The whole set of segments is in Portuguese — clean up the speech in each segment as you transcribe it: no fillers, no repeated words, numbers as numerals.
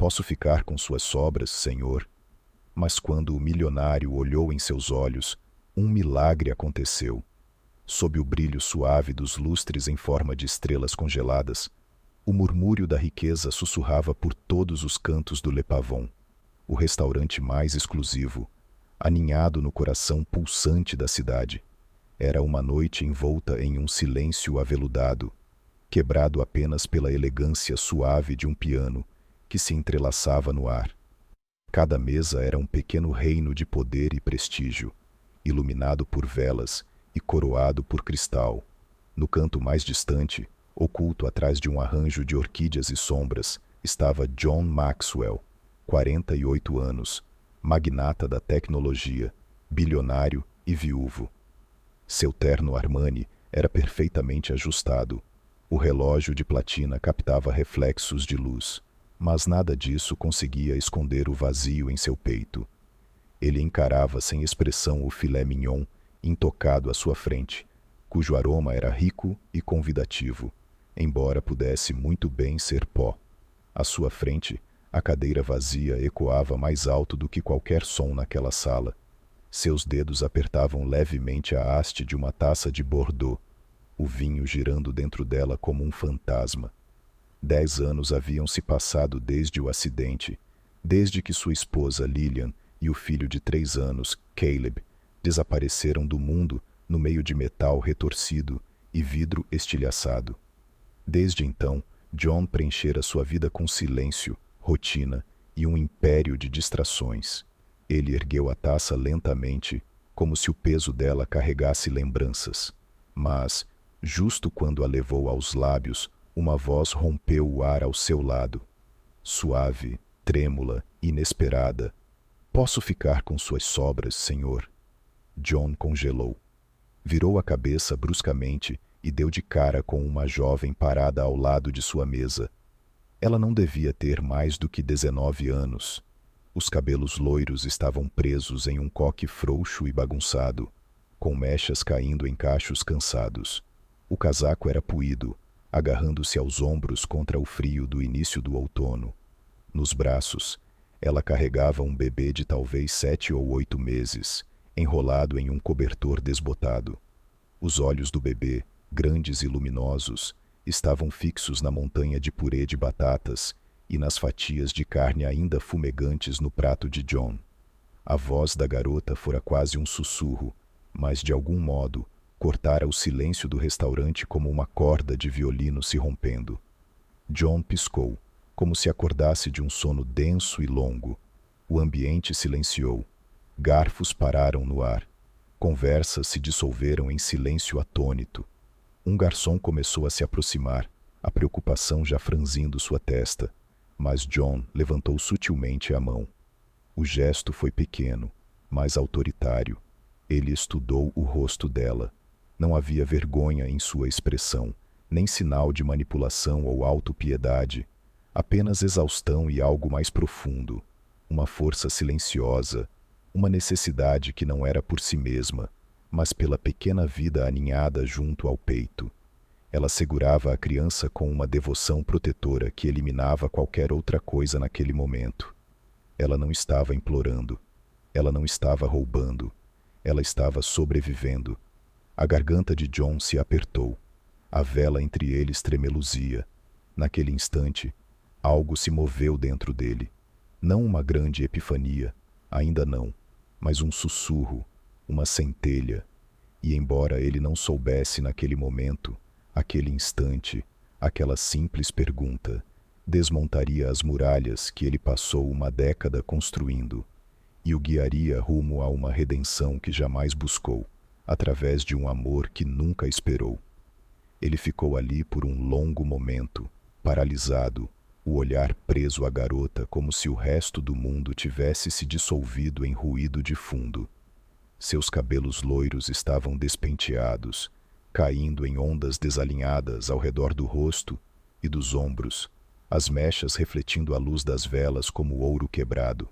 Posso ficar com suas sobras, senhor? Mas quando o milionário olhou em seus olhos, um milagre aconteceu. Sob o brilho suave dos lustres em forma de estrelas congeladas, o murmúrio da riqueza sussurrava por todos os cantos do Le Pavon, o restaurante mais exclusivo, aninhado no coração pulsante da cidade. Era uma noite envolta em um silêncio aveludado, quebrado apenas pela elegância suave de um piano que se entrelaçava no ar. Cada mesa era um pequeno reino de poder e prestígio, iluminado por velas e coroado por cristal. No canto mais distante, oculto atrás de um arranjo de orquídeas e sombras, estava John Maxwell, 48 anos, magnata da tecnologia, bilionário e viúvo. Seu terno Armani era perfeitamente ajustado. O relógio de platina captava reflexos de luz, mas nada disso conseguia esconder o vazio em seu peito. Ele encarava sem expressão o filé mignon intocado à sua frente, cujo aroma era rico e convidativo, embora pudesse muito bem ser pó. À sua frente, a cadeira vazia ecoava mais alto do que qualquer som naquela sala. Seus dedos apertavam levemente a haste de uma taça de Bordeaux, o vinho girando dentro dela como um fantasma. 10 anos haviam se passado desde o acidente, desde que sua esposa Lillian e o filho de 3 anos, Caleb, desapareceram do mundo no meio de metal retorcido e vidro estilhaçado. Desde então, John preenchera sua vida com silêncio, rotina e um império de distrações. Ele ergueu a taça lentamente, como se o peso dela carregasse lembranças. Mas, justo quando a levou aos lábios, uma voz rompeu o ar ao seu lado. Suave, trêmula, inesperada. Posso ficar com suas sobras, senhor? John congelou. Virou a cabeça bruscamente e deu de cara com uma jovem parada ao lado de sua mesa. Ela não devia ter mais do que 19 anos. Os cabelos loiros estavam presos em um coque frouxo e bagunçado, com mechas caindo em cachos cansados. O casaco era puído, agarrando-se aos ombros contra o frio do início do outono. Nos braços, ela carregava um bebê de talvez 7 ou 8 meses, enrolado em um cobertor desbotado. Os olhos do bebê, grandes e luminosos, estavam fixos na montanha de purê de batatas e nas fatias de carne ainda fumegantes no prato de John. A voz da garota fora quase um sussurro, mas de algum modo cortara o silêncio do restaurante como uma corda de violino se rompendo. John piscou, como se acordasse de um sono denso e longo. O ambiente silenciou. Garfos pararam no ar. Conversas se dissolveram em silêncio atônito. Um garçom começou a se aproximar, a preocupação já franzindo sua testa, mas John levantou sutilmente a mão. O gesto foi pequeno, mas autoritário. Ele estudou o rosto dela. Não havia vergonha em sua expressão, nem sinal de manipulação ou autopiedade, apenas exaustão e algo mais profundo, uma força silenciosa, uma necessidade que não era por si mesma, mas pela pequena vida aninhada junto ao peito. Ela segurava a criança com uma devoção protetora que eliminava qualquer outra coisa naquele momento. Ela não estava implorando. Ela não estava roubando. Ela estava sobrevivendo. A garganta de John se apertou. A vela entre eles tremeluzia. Naquele instante, algo se moveu dentro dele. Não uma grande epifania, ainda não, mas um sussurro, uma centelha. E embora ele não soubesse naquele momento, aquele instante, aquela simples pergunta, desmontaria as muralhas que ele passou uma década construindo e o guiaria rumo a uma redenção que jamais buscou, através de um amor que nunca esperou. Ele ficou ali por um longo momento, paralisado, o olhar preso à garota como se o resto do mundo tivesse se dissolvido em ruído de fundo. Seus cabelos loiros estavam despenteados, caindo em ondas desalinhadas ao redor do rosto e dos ombros, as mechas refletindo a luz das velas como ouro quebrado.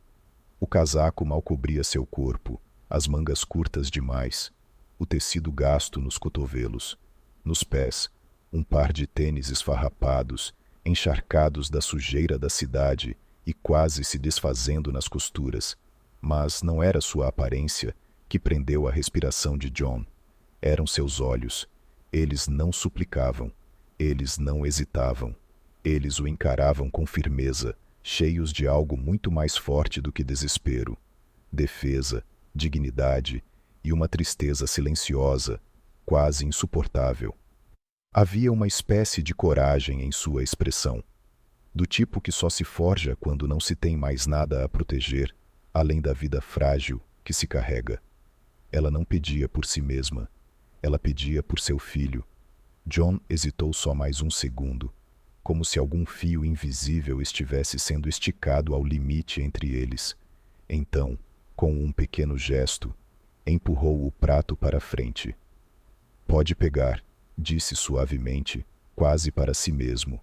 O casaco mal cobria seu corpo, as mangas curtas demais, o tecido gasto nos cotovelos. Nos pés, um par de tênis esfarrapados, encharcados da sujeira da cidade e quase se desfazendo nas costuras. Mas não era sua aparência que prendeu a respiração de John. Eram seus olhos. Eles não suplicavam. Eles não hesitavam. Eles o encaravam com firmeza, cheios de algo muito mais forte do que desespero. Defesa, dignidade e uma tristeza silenciosa, quase insuportável. Havia uma espécie de coragem em sua expressão, do tipo que só se forja quando não se tem mais nada a proteger, além da vida frágil que se carrega. Ela não pedia por si mesma, ela pedia por seu filho. John hesitou só mais um segundo, como se algum fio invisível estivesse sendo esticado ao limite entre eles. Então, com um pequeno gesto, empurrou o prato para frente. Pode pegar, disse suavemente, quase para si mesmo.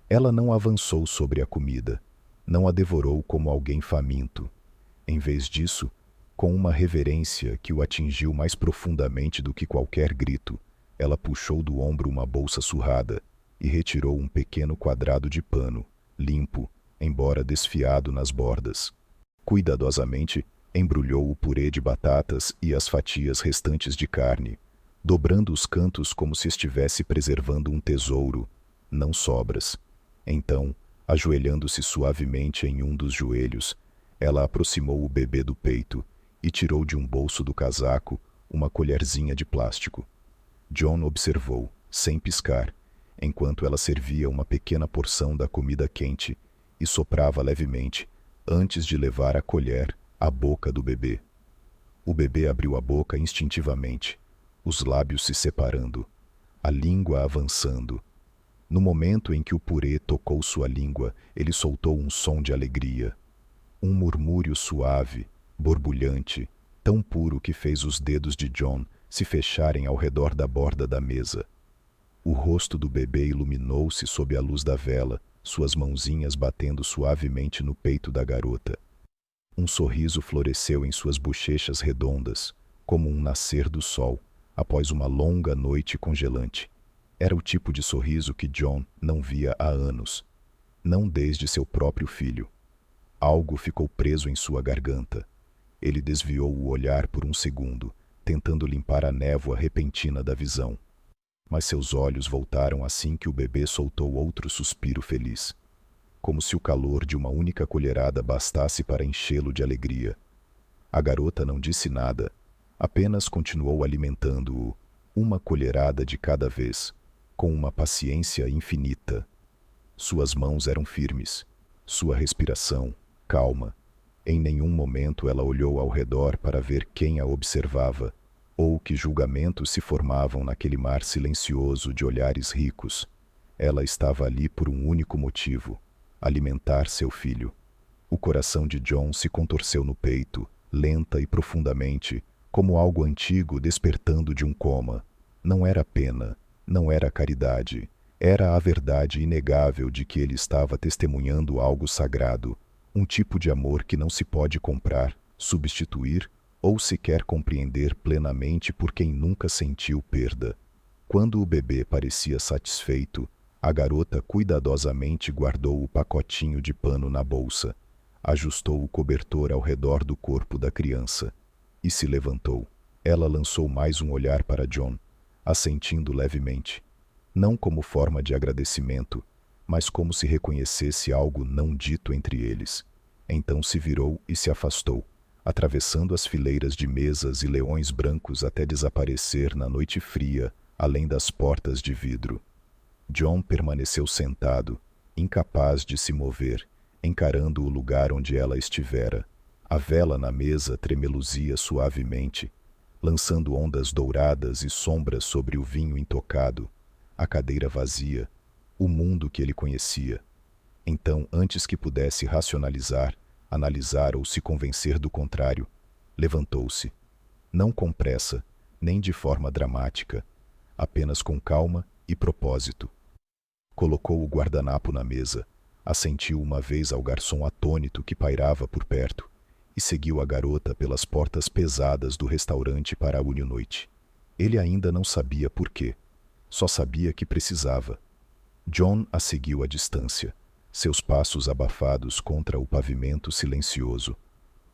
Ela não avançou sobre a comida, não a devorou como alguém faminto. Em vez disso, com uma reverência que o atingiu mais profundamente do que qualquer grito, ela puxou do ombro uma bolsa surrada e retirou um pequeno quadrado de pano, limpo, embora desfiado nas bordas. Cuidadosamente, embrulhou o purê de batatas e as fatias restantes de carne, dobrando os cantos como se estivesse preservando um tesouro, não sobras. Então, ajoelhando-se suavemente em um dos joelhos, ela aproximou o bebê do peito e tirou de um bolso do casaco uma colherzinha de plástico. John observou, sem piscar, enquanto ela servia uma pequena porção da comida quente e soprava levemente, antes de levar a colher à boca do bebê. O bebê abriu a boca instintivamente, os lábios se separando, a língua avançando. No momento em que o purê tocou sua língua, ele soltou um som de alegria. Um murmúrio suave, borbulhante, tão puro que fez os dedos de John se fecharem ao redor da borda da mesa. O rosto do bebê iluminou-se sob a luz da vela, suas mãozinhas batendo suavemente no peito da garota. Um sorriso floresceu em suas bochechas redondas, como um nascer do sol, após uma longa noite congelante. Era o tipo de sorriso que John não via há anos, não desde seu próprio filho. Algo ficou preso em sua garganta. Ele desviou o olhar por um segundo, tentando limpar a névoa repentina da visão. Mas seus olhos voltaram assim que o bebê soltou outro suspiro feliz, como se o calor de uma única colherada bastasse para enchê-lo de alegria. A garota não disse nada, apenas continuou alimentando-o, uma colherada de cada vez, com uma paciência infinita. Suas mãos eram firmes, sua respiração calma. Em nenhum momento ela olhou ao redor para ver quem a observava, ou que julgamentos se formavam naquele mar silencioso de olhares ricos. Ela estava ali por um único motivo: alimentar seu filho. O coração de John se contorceu no peito, lenta e profundamente, como algo antigo despertando de um coma. Não era pena, não era caridade, era a verdade inegável de que ele estava testemunhando algo sagrado, um tipo de amor que não se pode comprar, substituir ou sequer compreender plenamente por quem nunca sentiu perda. Quando o bebê parecia satisfeito, a garota cuidadosamente guardou o pacotinho de pano na bolsa, ajustou o cobertor ao redor do corpo da criança e se levantou. Ela lançou mais um olhar para John, assentindo levemente, não como forma de agradecimento, mas como se reconhecesse algo não dito entre eles. Então se virou e se afastou, atravessando as fileiras de mesas e leões brancos até desaparecer na noite fria, além das portas de vidro. John permaneceu sentado, incapaz de se mover, encarando o lugar onde ela estivera. A vela na mesa tremeluzia suavemente, lançando ondas douradas e sombras sobre o vinho intocado, a cadeira vazia, o mundo que ele conhecia. Então, antes que pudesse racionalizar, analisar ou se convencer do contrário, levantou-se, não com pressa, nem de forma dramática, apenas com calma e propósito. Colocou o guardanapo na mesa, assentiu uma vez ao garçom atônito que pairava por perto e seguiu a garota pelas portas pesadas do restaurante para a uninoite. Ele ainda não sabia por quê, só sabia que precisava. John a seguiu à distância, seus passos abafados contra o pavimento silencioso.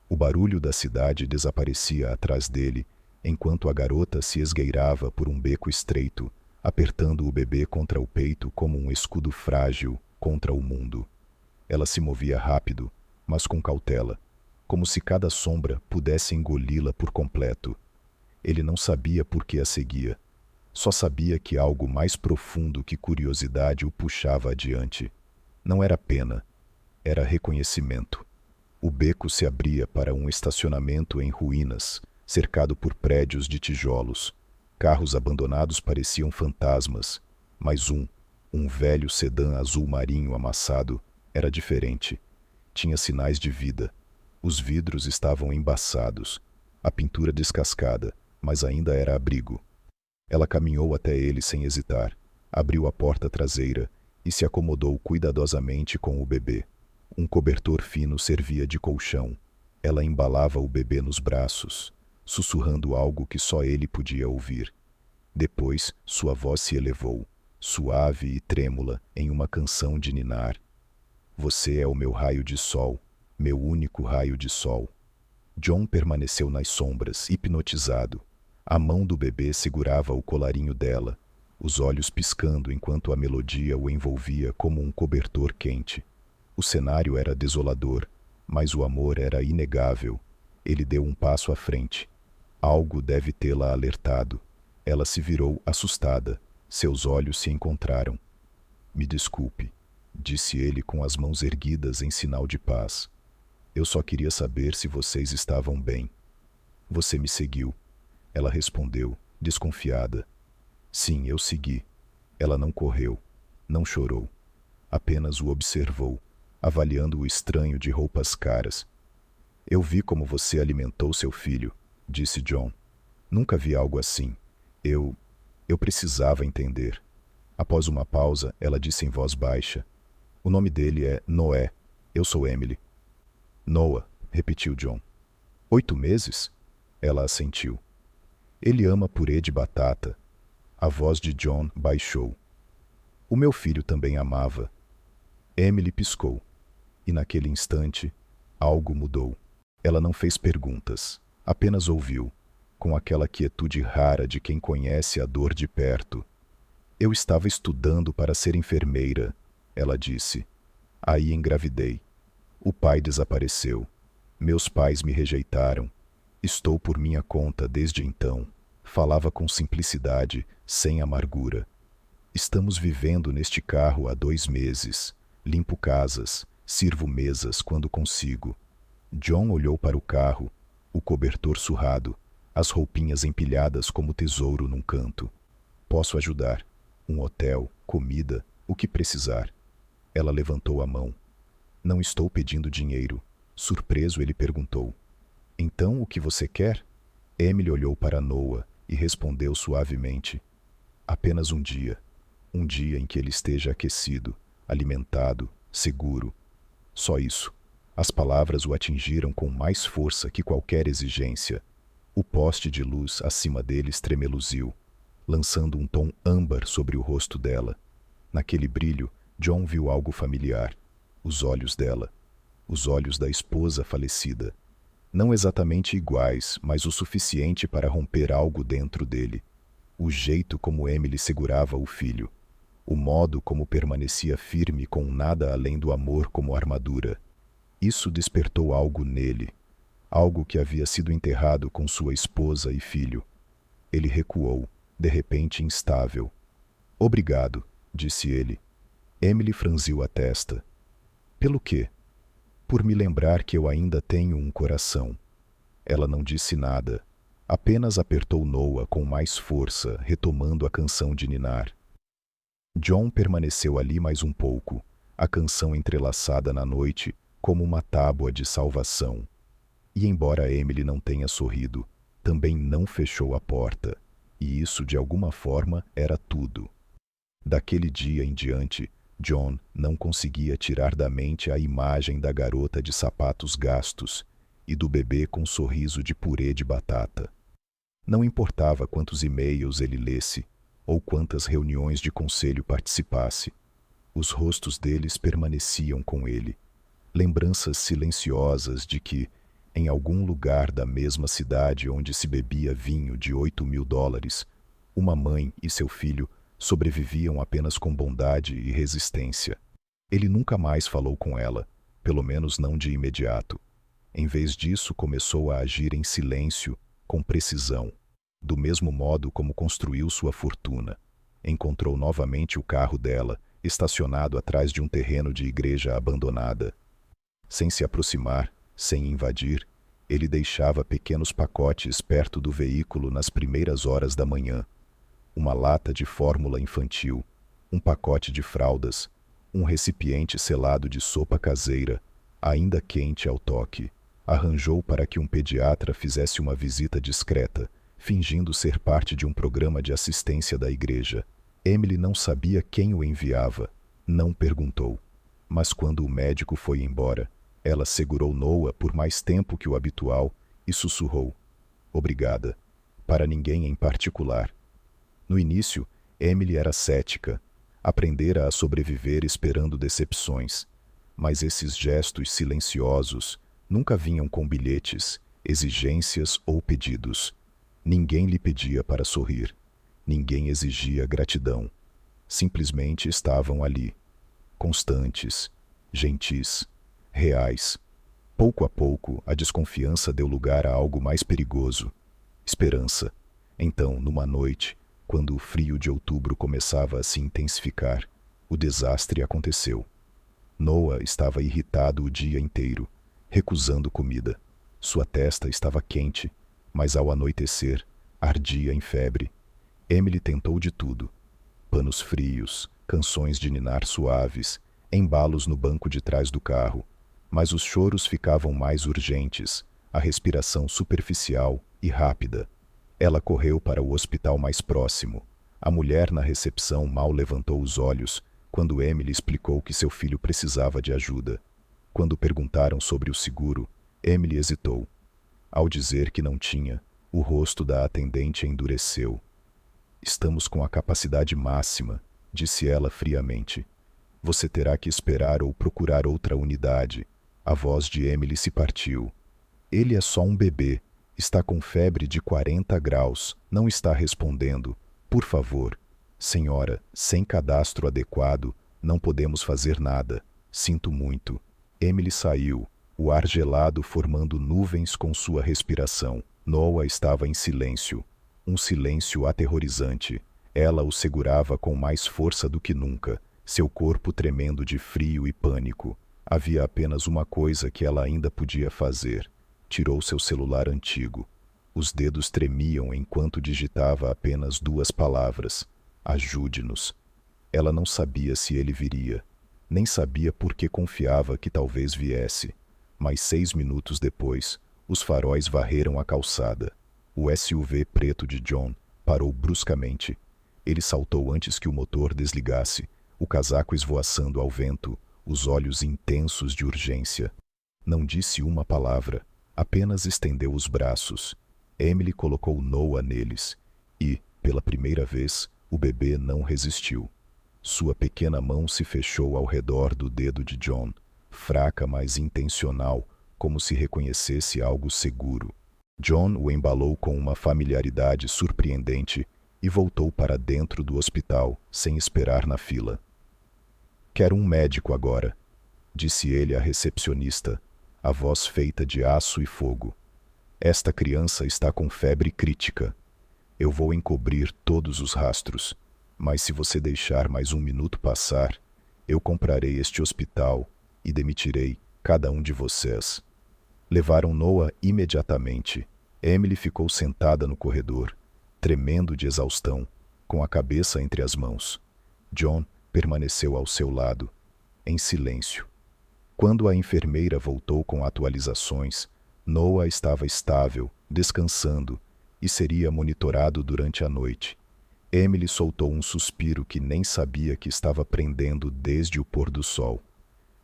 O barulho da cidade desaparecia atrás dele, enquanto a garota se esgueirava por um beco estreito, apertando o bebê contra o peito como um escudo frágil contra o mundo. Ela se movia rápido, mas com cautela, como se cada sombra pudesse engoli-la por completo. Ele não sabia por que a seguia. Só sabia que algo mais profundo que curiosidade o puxava adiante. Não era pena, era reconhecimento. O beco se abria para um estacionamento em ruínas, cercado por prédios de tijolos. Carros abandonados pareciam fantasmas, mas um velho sedã azul marinho amassado, era diferente. Tinha sinais de vida. Os vidros estavam embaçados, a pintura descascada, mas ainda era abrigo. Ela caminhou até ele sem hesitar, abriu a porta traseira e se acomodou cuidadosamente com o bebê. Um cobertor fino servia de colchão. Ela embalava o bebê nos braços, sussurrando algo que só ele podia ouvir. Depois, sua voz se elevou, suave e trêmula, em uma canção de ninar. Você é o meu raio de sol, meu único raio de sol. John permaneceu nas sombras, hipnotizado. A mão do bebê segurava o colarinho dela, os olhos piscando enquanto a melodia o envolvia como um cobertor quente. O cenário era desolador, mas o amor era inegável. Ele deu um passo à frente. Algo deve tê-la alertado. Ela se virou assustada. Seus olhos se encontraram. Me desculpe, disse ele com as mãos erguidas em sinal de paz. Eu só queria saber se vocês estavam bem. Você me seguiu. Ela respondeu, desconfiada. Sim, eu segui. Ela não correu, não chorou. Apenas o observou, avaliando o estranho de roupas caras. Eu vi como você alimentou seu filho, disse John. Nunca vi algo assim. Eu precisava entender. Após uma pausa, ela disse em voz baixa. O nome dele é Noé. Eu sou Emily. Noah, repetiu John. 8 meses? Ela assentiu. Ele ama purê de batata. A voz de John baixou. O meu filho também amava. Emily piscou. E naquele instante, algo mudou. Ela não fez perguntas, apenas ouviu, com aquela quietude rara de quem conhece a dor de perto. Eu estava estudando para ser enfermeira, ela disse. Aí engravidei. O pai desapareceu. Meus pais me rejeitaram. Estou por minha conta desde então. Falava com simplicidade, sem amargura. Estamos vivendo neste carro há 2 meses. Limpo casas, sirvo mesas quando consigo. John olhou para o carro, o cobertor surrado, as roupinhas empilhadas como tesouro num canto. Posso ajudar. Um hotel, comida, o que precisar. Ela levantou a mão. Não estou pedindo dinheiro. Surpreso, ele perguntou. Então, o que você quer? Emily olhou para Noah e respondeu suavemente. Apenas um dia. Um dia em que ele esteja aquecido, alimentado, seguro. Só isso. As palavras o atingiram com mais força que qualquer exigência. O poste de luz acima dele estremeluziu, lançando um tom âmbar sobre o rosto dela. Naquele brilho, John viu algo familiar. Os olhos dela. Os olhos da esposa falecida. Não exatamente iguais, mas o suficiente para romper algo dentro dele. O jeito como Emily segurava o filho. O modo como permanecia firme com nada além do amor como armadura. Isso despertou algo nele. Algo que havia sido enterrado com sua esposa e filho. Ele recuou, de repente instável. Obrigado, disse ele. Emily franziu a testa. Pelo quê? Por me lembrar que eu ainda tenho um coração. Ela não disse nada. Apenas apertou Noah com mais força, retomando a canção de ninar. John permaneceu ali mais um pouco, a canção entrelaçada na noite como uma tábua de salvação. E embora Emily não tenha sorrido, também não fechou a porta, e isso de alguma forma era tudo. Daquele dia em diante, John não conseguia tirar da mente a imagem da garota de sapatos gastos e do bebê com sorriso de purê de batata. Não importava quantos e-mails ele lesse ou quantas reuniões de conselho participasse. Os rostos deles permaneciam com ele. Lembranças silenciosas de que, em algum lugar da mesma cidade onde se bebia vinho de $8.000, uma mãe e seu filho sobreviviam apenas com bondade e resistência. Ele nunca mais falou com ela, pelo menos não de imediato. Em vez disso, começou a agir em silêncio, com precisão. Do mesmo modo como construiu sua fortuna. Encontrou novamente o carro dela, estacionado atrás de um terreno de igreja abandonada. Sem se aproximar, sem invadir, ele deixava pequenos pacotes perto do veículo nas primeiras horas da manhã. Uma lata de fórmula infantil, um pacote de fraldas, um recipiente selado de sopa caseira, ainda quente ao toque. Arranjou para que um pediatra fizesse uma visita discreta, fingindo ser parte de um programa de assistência da igreja. Emily não sabia quem o enviava, não perguntou. Mas quando o médico foi embora, ela segurou Noah por mais tempo que o habitual e sussurrou: "Obrigada. Para ninguém em particular." No início, Emily era cética. Aprendera a sobreviver esperando decepções. Mas esses gestos silenciosos nunca vinham com bilhetes, exigências ou pedidos. Ninguém lhe pedia para sorrir. Ninguém exigia gratidão. Simplesmente estavam ali. Constantes, gentis, reais. Pouco a pouco, a desconfiança deu lugar a algo mais perigoso. Esperança. Então, numa noite, quando o frio de outubro começava a se intensificar, o desastre aconteceu. Noah estava irritado o dia inteiro, recusando comida. Sua testa estava quente, mas ao anoitecer, ardia em febre. Emily tentou de tudo. Panos frios, canções de ninar suaves, embalos no banco de trás do carro. Mas os choros ficavam mais urgentes, a respiração superficial e rápida. Ela correu para o hospital mais próximo. A mulher na recepção mal levantou os olhos quando Emily explicou que seu filho precisava de ajuda. Quando perguntaram sobre o seguro, Emily hesitou. Ao dizer que não tinha, o rosto da atendente endureceu. "Estamos com a capacidade máxima", disse ela friamente. "Você terá que esperar ou procurar outra unidade." A voz de Emily se partiu. "Ele é só um bebê. Está com febre de 40 graus. Não está respondendo. Por favor." "Senhora, sem cadastro adequado, não podemos fazer nada. Sinto muito." Emily saiu, o ar gelado formando nuvens com sua respiração. Noah estava em silêncio. Um silêncio aterrorizante. Ela o segurava com mais força do que nunca, seu corpo tremendo de frio e pânico. Havia apenas uma coisa que ela ainda podia fazer. Tirou seu celular antigo. Os dedos tremiam enquanto digitava apenas 2 palavras: "Ajude-nos." Ela não sabia se ele viria. Nem sabia por que confiava que talvez viesse. Mas 6 minutos depois, os faróis varreram a calçada. O SUV preto de John parou bruscamente. Ele saltou antes que o motor desligasse, o casaco esvoaçando ao vento, os olhos intensos de urgência. Não disse uma palavra. Apenas estendeu os braços. Emily colocou Noah neles e, pela primeira vez, o bebê não resistiu. Sua pequena mão se fechou ao redor do dedo de John, fraca mas intencional, como se reconhecesse algo seguro. John o embalou com uma familiaridade surpreendente e voltou para dentro do hospital, sem esperar na fila. "Quero um médico agora", disse ele à recepcionista, a voz feita de aço e fogo. "Esta criança está com febre crítica. Eu vou encobrir todos os rastros, mas se você deixar mais 1 minuto passar, eu comprarei este hospital e demitirei cada um de vocês." Levaram Noah imediatamente. Emily ficou sentada no corredor, tremendo de exaustão, com a cabeça entre as mãos. John permaneceu ao seu lado, em silêncio. Quando a enfermeira voltou com atualizações, Noah estava estável, descansando, e seria monitorado durante a noite. Emily soltou um suspiro que nem sabia que estava prendendo desde o pôr do sol.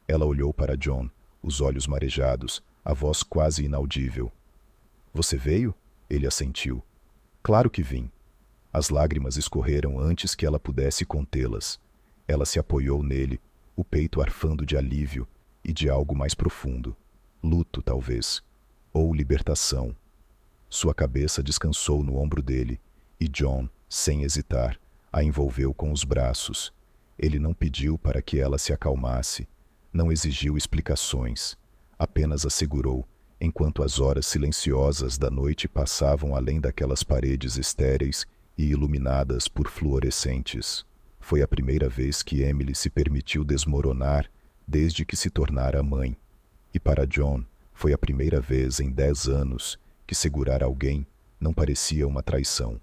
Ela olhou para John, os olhos marejados, a voz quase inaudível. "Você veio?" Ele assentiu. "Claro que vim." As lágrimas escorreram antes que ela pudesse contê-las. Ela se apoiou nele, o peito arfando de alívio e de algo mais profundo. Luto, talvez. Ou libertação. Sua cabeça descansou no ombro dele, e John, sem hesitar, a envolveu com os braços. Ele não pediu para que ela se acalmasse, não exigiu explicações, apenas a segurou, enquanto as horas silenciosas da noite passavam além daquelas paredes estéreis e iluminadas por fluorescentes. Foi a primeira vez que Emily se permitiu desmoronar desde que se tornara mãe. E para John, foi a primeira vez em 10 anos que segurar alguém não parecia uma traição.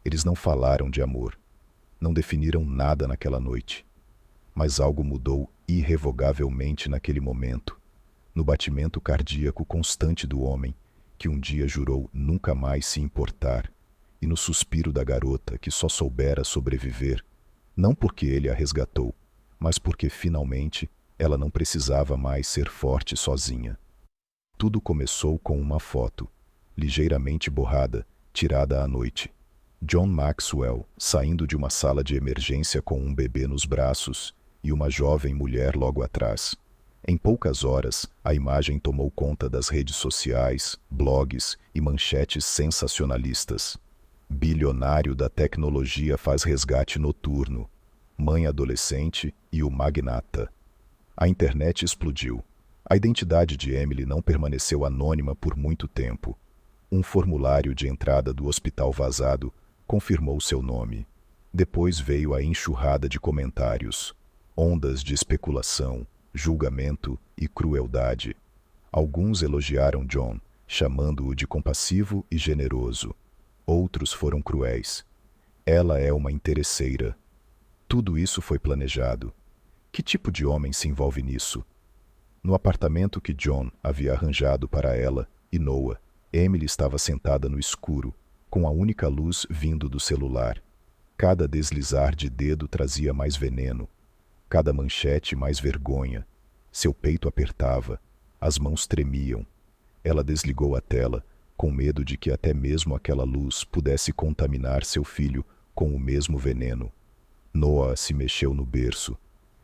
Eles não falaram de amor, não definiram nada naquela noite. Mas algo mudou irrevogavelmente naquele momento, no batimento cardíaco constante do homem, que um dia jurou nunca mais se importar, e no suspiro da garota que só soubera sobreviver, não porque ele a resgatou, mas porque finalmente ela não precisava mais ser forte sozinha. Tudo começou com uma foto, ligeiramente borrada, tirada à noite. John Maxwell saindo de uma sala de emergência com um bebê nos braços e uma jovem mulher logo atrás. Em poucas horas, a imagem tomou conta das redes sociais, blogs e manchetes sensacionalistas. Bilionário da tecnologia faz resgate noturno. Mãe adolescente e o magnata. A internet explodiu. A identidade de Emily não permaneceu anônima por muito tempo. Um formulário de entrada do hospital vazado confirmou seu nome. Depois veio a enxurrada de comentários, ondas de especulação, julgamento e crueldade. Alguns elogiaram John, chamando-o de compassivo e generoso. Outros foram cruéis. Ela é uma interesseira. Tudo isso foi planejado. Que tipo de homem se envolve nisso? No apartamento que John havia arranjado para ela e Noah, Emily estava sentada no escuro, com a única luz vindo do celular. Cada deslizar de dedo trazia mais veneno, cada manchete mais vergonha. Seu peito apertava, as mãos tremiam. Ela desligou a tela, com medo de que até mesmo aquela luz pudesse contaminar seu filho com o mesmo veneno. Noah se mexeu no berço.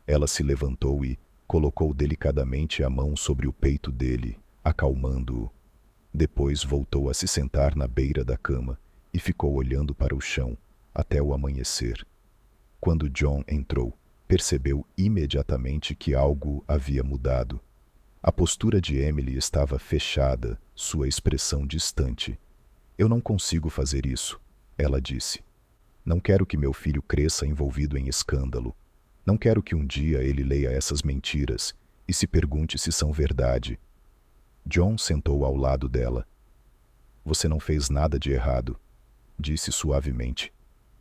Ela se levantou e colocou delicadamente a mão sobre o peito dele, acalmando-o. Depois voltou a se sentar na beira da cama e ficou olhando para o chão até o amanhecer. Quando John entrou, percebeu imediatamente que algo havia mudado. A postura de Emily estava fechada, sua expressão distante. "Eu não consigo fazer isso", ela disse. "Não quero que meu filho cresça envolvido em escândalo. Não quero que um dia ele leia essas mentiras e se pergunte se são verdade." John sentou ao lado dela. "Você não fez nada de errado", disse suavemente.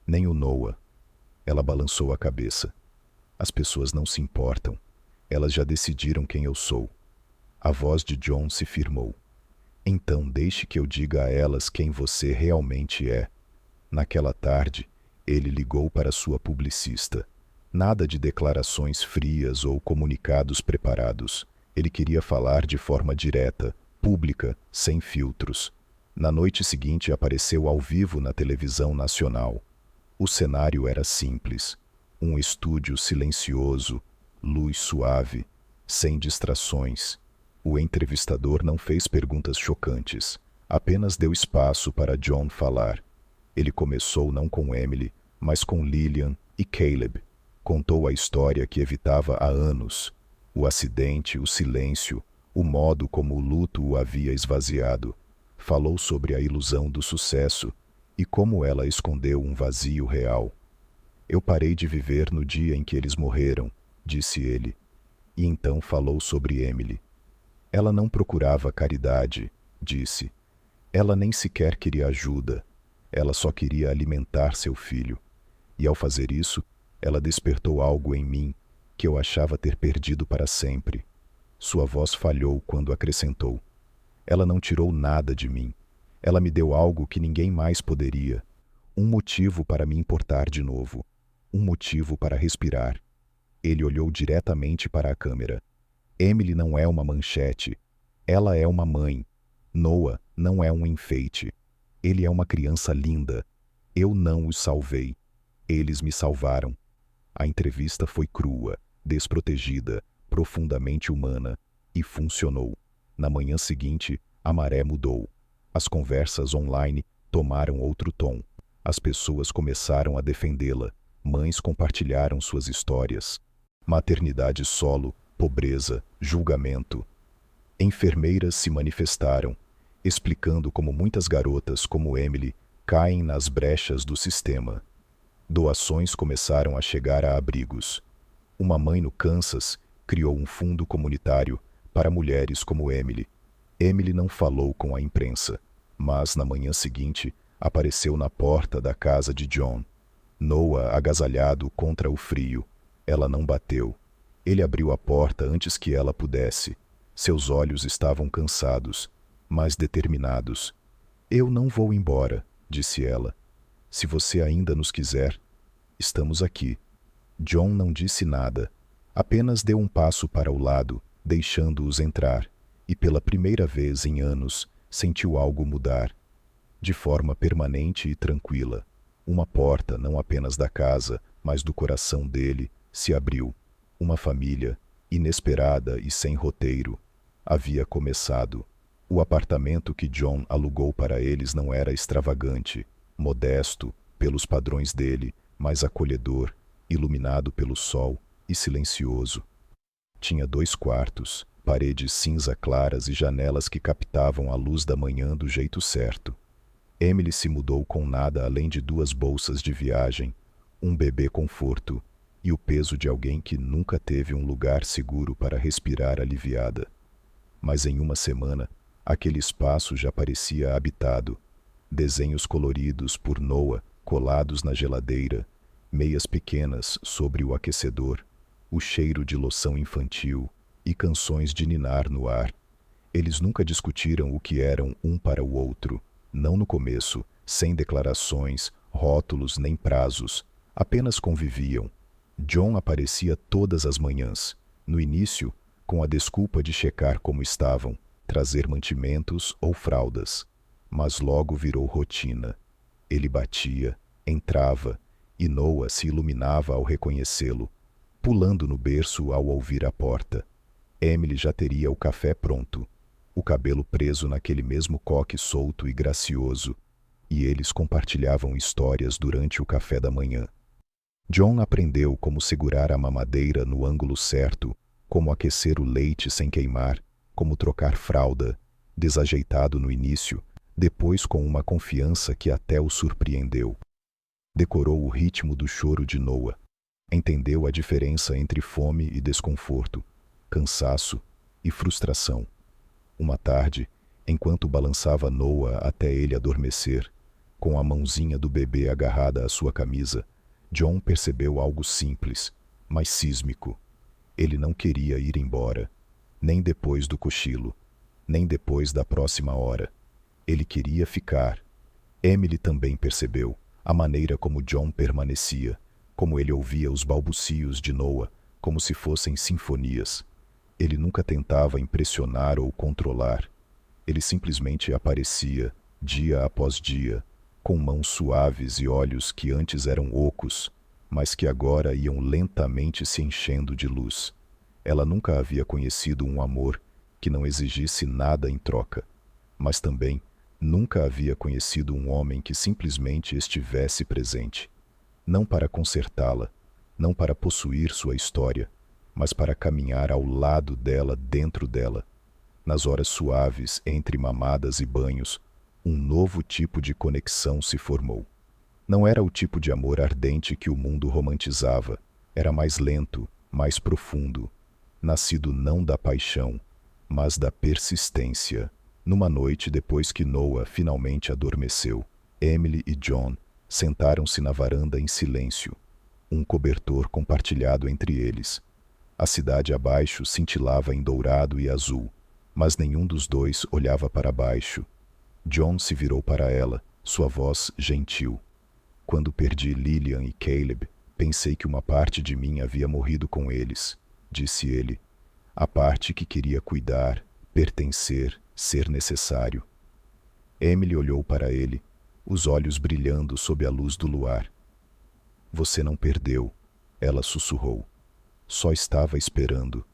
"Nem o Noah." Ela balançou a cabeça. "As pessoas não se importam. Elas já decidiram quem eu sou." A voz de John se firmou. "Então deixe que eu diga a elas quem você realmente é." Naquela tarde, ele ligou para sua publicista. Nada de declarações frias ou comunicados preparados. Ele queria falar de forma direta, pública, sem filtros. Na noite seguinte apareceu ao vivo na televisão nacional. O cenário era simples. Um estúdio silencioso, luz suave, sem distrações. O entrevistador não fez perguntas chocantes, apenas deu espaço para John falar. Ele começou não com Emily, mas com Lillian e Caleb. Contou a história que evitava há anos. O acidente, o silêncio, o modo como o luto o havia esvaziado. Falou sobre a ilusão do sucesso e como ela escondeu um vazio real. "Eu parei de viver no dia em que eles morreram", disse ele. E então falou sobre Emily. "Ela não procurava caridade", disse. "Ela nem sequer queria ajuda. Ela só queria alimentar seu filho. E ao fazer isso, ela despertou algo em mim que eu achava ter perdido para sempre." Sua voz falhou quando acrescentou: "Ela não tirou nada de mim. Ela me deu algo que ninguém mais poderia. Um motivo para me importar de novo. Um motivo para respirar." Ele olhou diretamente para a câmera. "Emily não é uma manchete. Ela é uma mãe. Noah não é um enfeite. Ele é uma criança linda. Eu não os salvei. Eles me salvaram." A entrevista foi crua, desprotegida, profundamente humana, e funcionou. Na manhã seguinte, a maré mudou. As conversas online tomaram outro tom. As pessoas começaram a defendê-la. Mães compartilharam suas histórias. Maternidade solo, pobreza, julgamento. Enfermeiras se manifestaram, explicando como muitas garotas como Emily caem nas brechas do sistema. Doações começaram a chegar a abrigos. Uma mãe no Kansas criou um fundo comunitário para mulheres como Emily. Emily não falou com a imprensa, mas na manhã seguinte apareceu na porta da casa de John. Noah agasalhado contra o frio. Ela não bateu. Ele abriu a porta antes que ela pudesse. Seus olhos estavam cansados, mas determinados. Eu não vou embora, disse ela. Se você ainda nos quiser, estamos aqui. John não disse nada. Apenas deu um passo para o lado, deixando-os entrar, e pela primeira vez em anos sentiu algo mudar. De forma permanente e tranquila, uma porta não apenas da casa, mas do coração dele, se abriu. Uma família, inesperada e sem roteiro, havia começado. O apartamento que John alugou para eles não era extravagante, modesto, pelos padrões dele, mas acolhedor, iluminado pelo sol e silencioso. Tinha 2 quartos, paredes cinza claras e janelas que captavam a luz da manhã do jeito certo. Emily se mudou com nada além de 2 bolsas de viagem, um bebê conforto e o peso de alguém que nunca teve um lugar seguro para respirar aliviada. Mas em uma semana, aquele espaço já parecia habitado. Desenhos coloridos por Noah colados na geladeira, meias pequenas sobre o aquecedor, o cheiro de loção infantil e canções de ninar no ar. Eles nunca discutiram o que eram um para o outro, não no começo, sem declarações, rótulos nem prazos, apenas conviviam. John aparecia todas as manhãs, no início, com a desculpa de checar como estavam, trazer mantimentos ou fraldas. Mas logo virou rotina. Ele batia, entrava, e Noah se iluminava ao reconhecê-lo, pulando no berço ao ouvir a porta. Emily já teria o café pronto, o cabelo preso naquele mesmo coque solto e gracioso, e eles compartilhavam histórias durante o café da manhã. John aprendeu como segurar a mamadeira no ângulo certo, como aquecer o leite sem queimar, como trocar fralda, desajeitado no início, depois com uma confiança que até o surpreendeu. Decorou o ritmo do choro de Noah. Entendeu a diferença entre fome e desconforto, cansaço e frustração. Uma tarde, enquanto balançava Noah até ele adormecer, com a mãozinha do bebê agarrada à sua camisa, John percebeu algo simples, mas sísmico. Ele não queria ir embora, nem depois do cochilo, nem depois da próxima hora. Ele queria ficar. Emily também percebeu a maneira como John permanecia, como ele ouvia os balbucios de Noah, como se fossem sinfonias. Ele nunca tentava impressionar ou controlar. Ele simplesmente aparecia, dia após dia, com mãos suaves e olhos que antes eram ocos, mas que agora iam lentamente se enchendo de luz. Ela nunca havia conhecido um amor que não exigisse nada em troca, mas também nunca havia conhecido um homem que simplesmente estivesse presente, não para consertá-la, não para possuir sua história, mas para caminhar ao lado dela, dentro dela. Nas horas suaves entre mamadas e banhos, um novo tipo de conexão se formou. Não era o tipo de amor ardente que o mundo romantizava, era mais lento, mais profundo, nascido não da paixão, mas da persistência. Numa noite depois que Noah finalmente adormeceu, Emily e John sentaram-se na varanda em silêncio, um cobertor compartilhado entre eles. A cidade abaixo cintilava em dourado e azul, mas nenhum dos dois olhava para baixo. John se virou para ela, sua voz gentil. Quando perdi Lillian e Caleb, pensei que uma parte de mim havia morrido com eles, disse ele. A parte que queria cuidar, pertencer, ser necessário. Emily olhou para ele, os olhos brilhando sob a luz do luar. Você não perdeu. Ela sussurrou. Só estava esperando.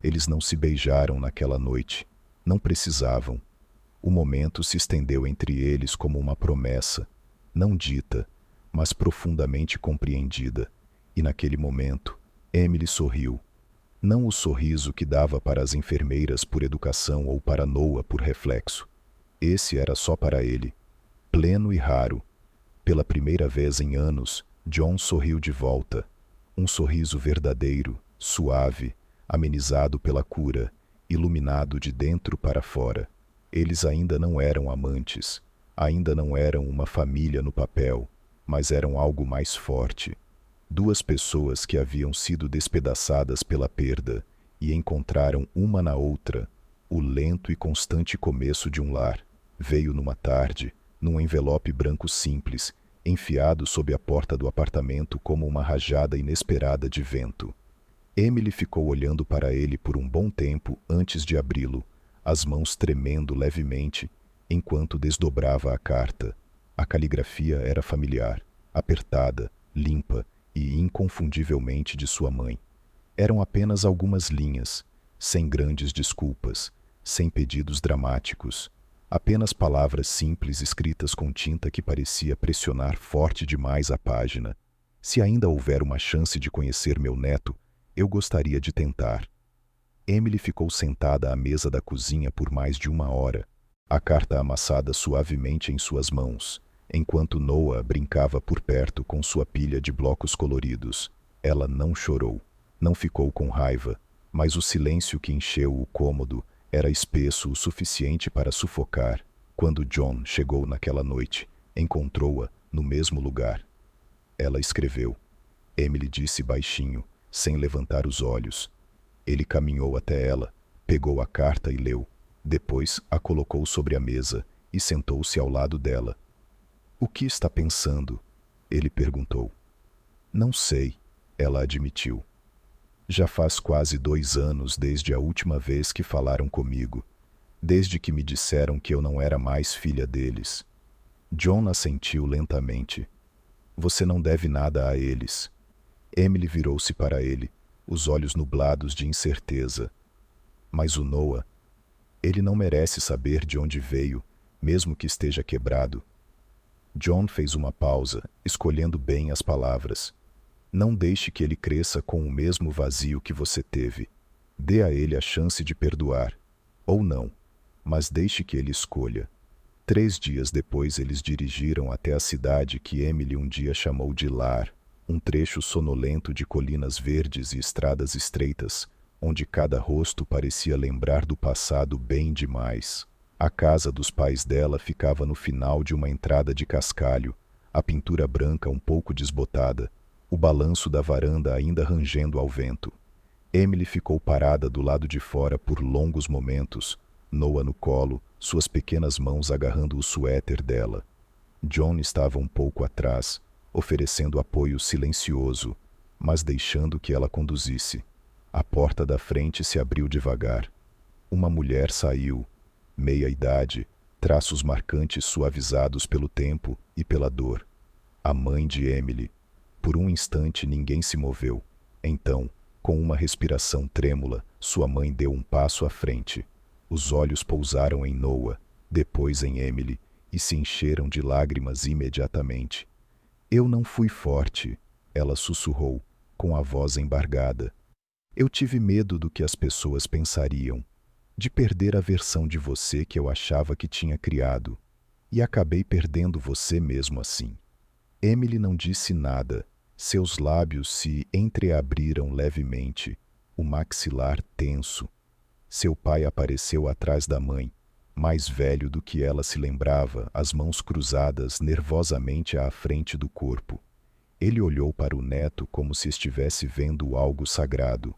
Eles não se beijaram naquela noite. Não precisavam. O momento se estendeu entre eles como uma promessa, não dita, mas profundamente compreendida. E naquele momento, Emily sorriu. Não o sorriso que dava para as enfermeiras por educação ou para Noah por reflexo. Esse era só para ele, pleno e raro. Pela primeira vez em anos, John sorriu de volta. Um sorriso verdadeiro, suave, amenizado pela cura, iluminado de dentro para fora. Eles ainda não eram amantes, ainda não eram uma família no papel, mas eram algo mais forte. Duas pessoas que haviam sido despedaçadas pela perda e encontraram uma na outra. O lento e constante começo de um lar veio numa tarde, num envelope branco simples, enfiado sob a porta do apartamento como uma rajada inesperada de vento. Emily ficou olhando para ele por um bom tempo antes de abri-lo, as mãos tremendo levemente, enquanto desdobrava a carta. A caligrafia era familiar, apertada, limpa e inconfundivelmente de sua mãe. Eram apenas algumas linhas, sem grandes desculpas, sem pedidos dramáticos, apenas palavras simples escritas com tinta que parecia pressionar forte demais a página. Se ainda houver uma chance de conhecer meu neto, eu gostaria de tentar. Emily ficou sentada à mesa da cozinha por mais de 1 hora, a carta amassada suavemente em suas mãos, enquanto Noah brincava por perto com sua pilha de blocos coloridos. Ela não chorou, não ficou com raiva, mas o silêncio que encheu o cômodo era espesso o suficiente para sufocar. Quando John chegou naquela noite, encontrou-a no mesmo lugar. Ela escreveu. Emily disse baixinho, sem levantar os olhos. Ele caminhou até ela, pegou a carta e leu. Depois a colocou sobre a mesa e sentou-se ao lado dela. O que está pensando? Ele perguntou. Não sei, ela admitiu. Já faz quase 2 anos desde a última vez que falaram comigo, desde que me disseram que eu não era mais filha deles. John assentiu lentamente. Você não deve nada a eles. Emily virou-se para ele, os olhos nublados de incerteza. Mas o Noah, ele não merece saber de onde veio, mesmo que esteja quebrado. John fez uma pausa, escolhendo bem as palavras. Não deixe que ele cresça com o mesmo vazio que você teve. Dê a ele a chance de perdoar. Ou não, mas deixe que ele escolha. 3 dias depois eles dirigiram até a cidade que Emily um dia chamou de lar, um trecho sonolento de colinas verdes e estradas estreitas, onde cada rosto parecia lembrar do passado bem demais. A casa dos pais dela ficava no final de uma entrada de cascalho, a pintura branca um pouco desbotada, o balanço da varanda ainda rangendo ao vento. Emily ficou parada do lado de fora por longos momentos, Noah no colo, suas pequenas mãos agarrando o suéter dela. John estava um pouco atrás, oferecendo apoio silencioso, mas deixando que ela conduzisse. A porta da frente se abriu devagar. Uma mulher saiu, meia-idade, traços marcantes suavizados pelo tempo e pela dor. A mãe de Emily. Por um instante ninguém se moveu. Então, com uma respiração trêmula, sua mãe deu um passo à frente. Os olhos pousaram em Noah, depois em Emily, e se encheram de lágrimas imediatamente. Eu não fui forte, ela sussurrou, com a voz embargada. Eu tive medo do que as pessoas pensariam, de perder a versão de você que eu achava que tinha criado, e acabei perdendo você mesmo assim. Emily não disse nada. Seus lábios se entreabriram levemente, o maxilar tenso. Seu pai apareceu atrás da mãe, mais velho do que ela se lembrava, as mãos cruzadas nervosamente à frente do corpo. Ele olhou para o neto como se estivesse vendo algo sagrado.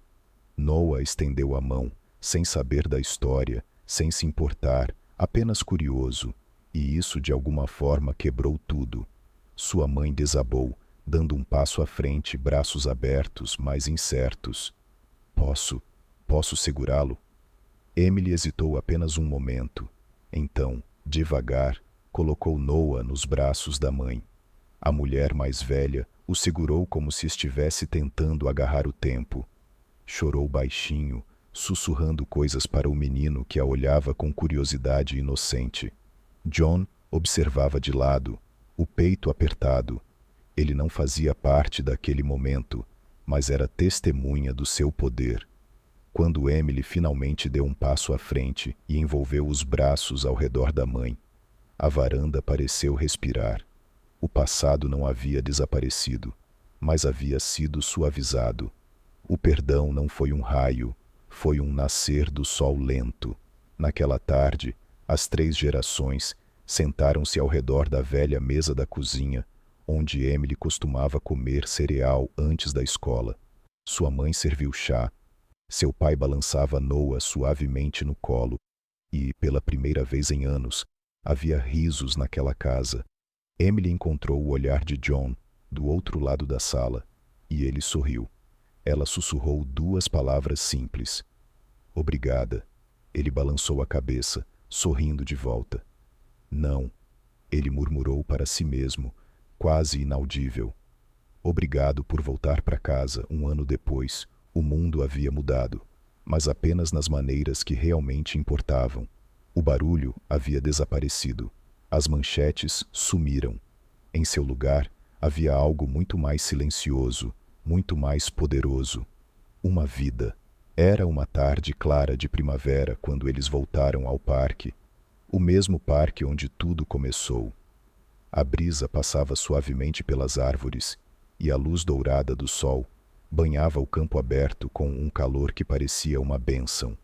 Noah estendeu a mão, sem saber da história, sem se importar, apenas curioso, e isso de alguma forma quebrou tudo. Sua mãe desabou, dando um passo à frente, braços abertos, mas incertos. Posso segurá-lo? Emily hesitou apenas um momento. Então, devagar, colocou Noah nos braços da mãe. A mulher mais velha O segurou como se estivesse tentando agarrar o tempo. Chorou baixinho, sussurrando coisas para o menino que a olhava com curiosidade inocente. John observava de lado, o peito apertado. Ele não fazia parte daquele momento, mas era testemunha do seu poder. Quando Emily finalmente deu um passo à frente e envolveu os braços ao redor da mãe, a varanda pareceu respirar. O passado não havia desaparecido, mas havia sido suavizado. O perdão não foi um raio, foi um nascer do sol lento. Naquela tarde, as 3 gerações sentaram-se ao redor da velha mesa da cozinha, onde Emily costumava comer cereal antes da escola. Sua mãe serviu chá. Seu pai balançava Noah suavemente no colo, e, pela primeira vez em anos, havia risos naquela casa. Emily encontrou o olhar de John, do outro lado da sala, e ele sorriu. Ela sussurrou 2 palavras simples. Obrigada. Ele balançou a cabeça, sorrindo de volta. Não, ele murmurou para si mesmo, quase inaudível. Obrigado por voltar para casa 1 ano depois. O mundo havia mudado, mas apenas nas maneiras que realmente importavam. O barulho havia desaparecido. As manchetes sumiram. Em seu lugar, havia algo muito mais silencioso, muito mais poderoso. Uma vida. Era uma tarde clara de primavera quando eles voltaram ao parque. O mesmo parque onde tudo começou. A brisa passava suavemente pelas árvores, e a luz dourada do sol banhava o campo aberto com um calor que parecia uma bênção.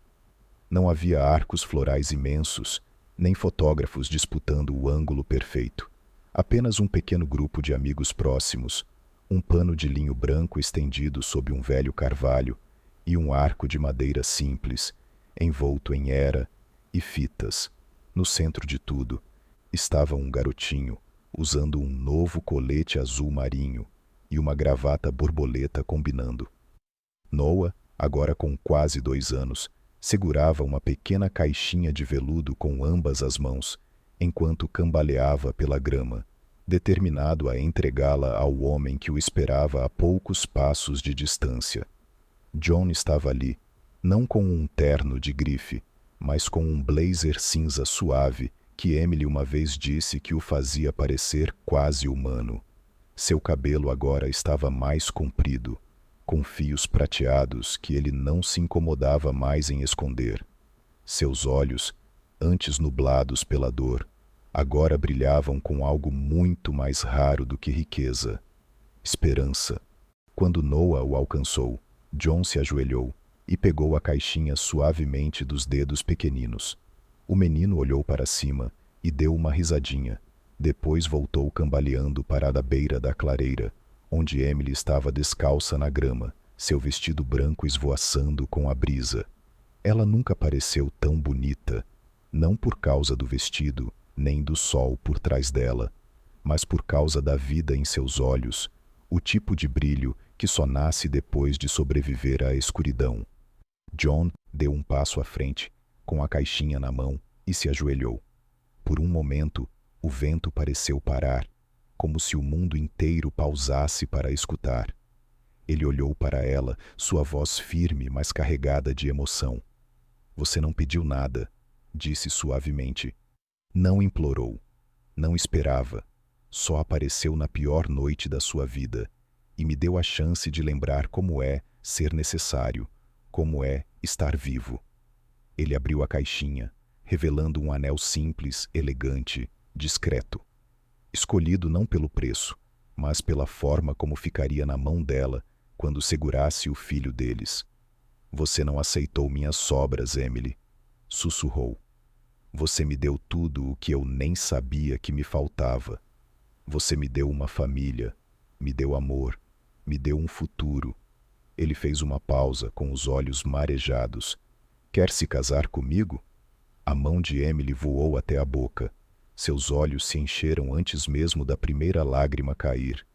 Não havia arcos florais imensos, nem fotógrafos disputando o ângulo perfeito. Apenas um pequeno grupo de amigos próximos, um pano de linho branco estendido sob um velho carvalho e um arco de madeira simples, envolto em era e fitas. No centro de tudo, estava um garotinho, usando um novo colete azul marinho e uma gravata borboleta combinando. Noah, agora com quase 2 anos, segurava uma pequena caixinha de veludo com ambas as mãos, enquanto cambaleava pela grama, determinado a entregá-la ao homem que o esperava a poucos passos de distância. John estava ali, não com um terno de grife, mas com um blazer cinza suave que Emily uma vez disse que o fazia parecer quase humano. Seu cabelo agora estava mais comprido, com fios prateados que ele não se incomodava mais em esconder. Seus olhos, antes nublados pela dor, agora brilhavam com algo muito mais raro do que riqueza: esperança. Quando Noah o alcançou, John se ajoelhou e pegou a caixinha suavemente dos dedos pequeninos. O menino olhou para cima e deu uma risadinha. Depois voltou cambaleando para a beira da clareira, onde Emily estava descalça na grama, seu vestido branco esvoaçando com a brisa. Ela nunca pareceu tão bonita, não por causa do vestido, nem do sol por trás dela, mas por causa da vida em seus olhos, o tipo de brilho que só nasce depois de sobreviver à escuridão. John deu um passo à frente, com a caixinha na mão, e se ajoelhou. Por um momento, o vento pareceu parar, como se o mundo inteiro pausasse para escutar. Ele olhou para ela, sua voz firme, mas carregada de emoção. Você não pediu nada, disse suavemente. Não implorou, não esperava, só apareceu na pior noite da sua vida e me deu a chance de lembrar como é ser necessário, como é estar vivo. Ele abriu a caixinha, revelando um anel simples, elegante, discreto. Escolhido não pelo preço, mas pela forma como ficaria na mão dela quando segurasse o filho deles. Você não aceitou minhas sobras, Emily, sussurrou. Você me deu tudo o que eu nem sabia que me faltava. Você me deu uma família, me deu amor, me deu um futuro. Ele fez uma pausa com os olhos marejados. Quer se casar comigo? A mão de Emily voou até a boca. Seus olhos se encheram antes mesmo da primeira lágrima cair.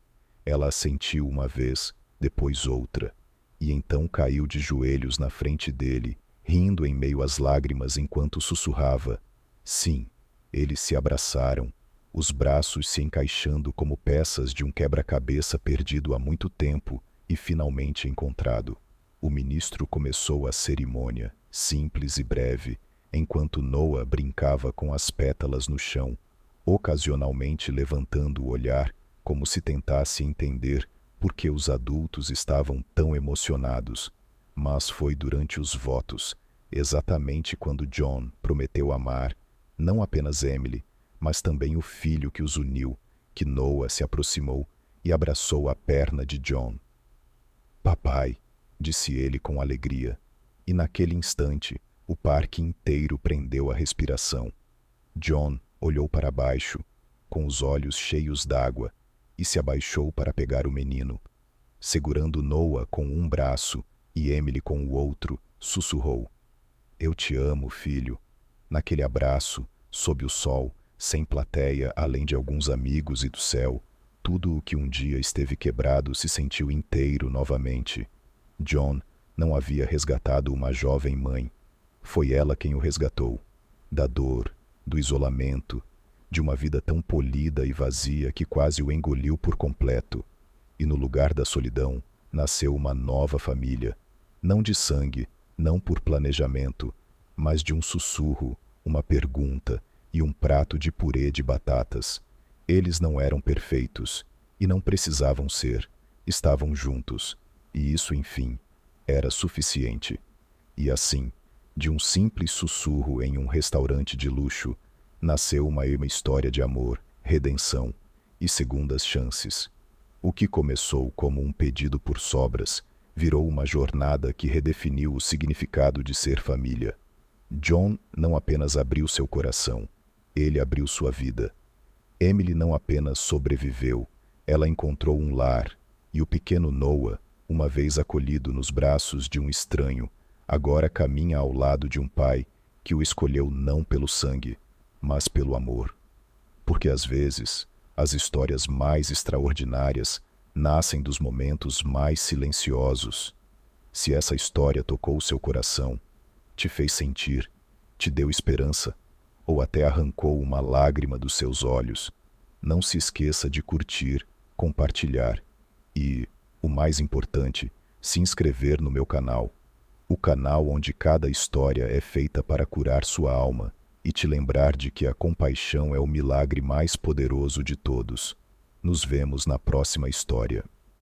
Ela assentiu uma vez, depois outra, e então caiu de joelhos na frente dele, rindo em meio às lágrimas enquanto sussurrava. Sim, eles se abraçaram, os braços se encaixando como peças de um quebra-cabeça perdido há muito tempo e finalmente encontrado. O ministro começou a cerimônia, simples e breve, enquanto Noah brincava com as pétalas no chão, ocasionalmente levantando o olhar como se tentasse entender por que os adultos estavam tão emocionados. Mas foi durante os votos, exatamente quando John prometeu amar, não apenas Emily, mas também o filho que os uniu, que Noah se aproximou e abraçou a perna de John. "Papai", disse ele com alegria, e naquele instante o parque inteiro prendeu a respiração. John olhou para baixo, com os olhos cheios d'água, e se abaixou para pegar o menino. Segurando Noah com um braço e Emily com o outro, sussurrou: "Eu te amo, filho." Naquele abraço, sob o sol, sem plateia além de alguns amigos e do céu, tudo o que um dia esteve quebrado se sentiu inteiro novamente. John não havia resgatado uma jovem mãe. Foi ela quem o resgatou. Da dor, do isolamento, de uma vida tão polida e vazia que quase o engoliu por completo. E no lugar da solidão, nasceu uma nova família. Não de sangue, não por planejamento, mas de um sussurro, uma pergunta e um prato de purê de batatas. Eles não eram perfeitos, e não precisavam ser. Estavam juntos, e isso, enfim, era suficiente. E assim, de um simples sussurro em um restaurante de luxo, nasceu uma história de amor, redenção e segundas chances. O que começou como um pedido por sobras, virou uma jornada que redefiniu o significado de ser família. John não apenas abriu seu coração, ele abriu sua vida. Emily não apenas sobreviveu, ela encontrou um lar, e o pequeno Noah, uma vez acolhido nos braços de um estranho, agora caminha ao lado de um pai que o escolheu não pelo sangue, mas pelo amor. Porque às vezes, as histórias mais extraordinárias nascem dos momentos mais silenciosos. Se essa história tocou seu coração, te fez sentir, te deu esperança, ou até arrancou uma lágrima dos seus olhos, não se esqueça de curtir, compartilhar e, o mais importante, se inscrever no meu canal. O canal onde cada história é feita para curar sua alma e te lembrar de que a compaixão é o milagre mais poderoso de todos. Nos vemos na próxima história.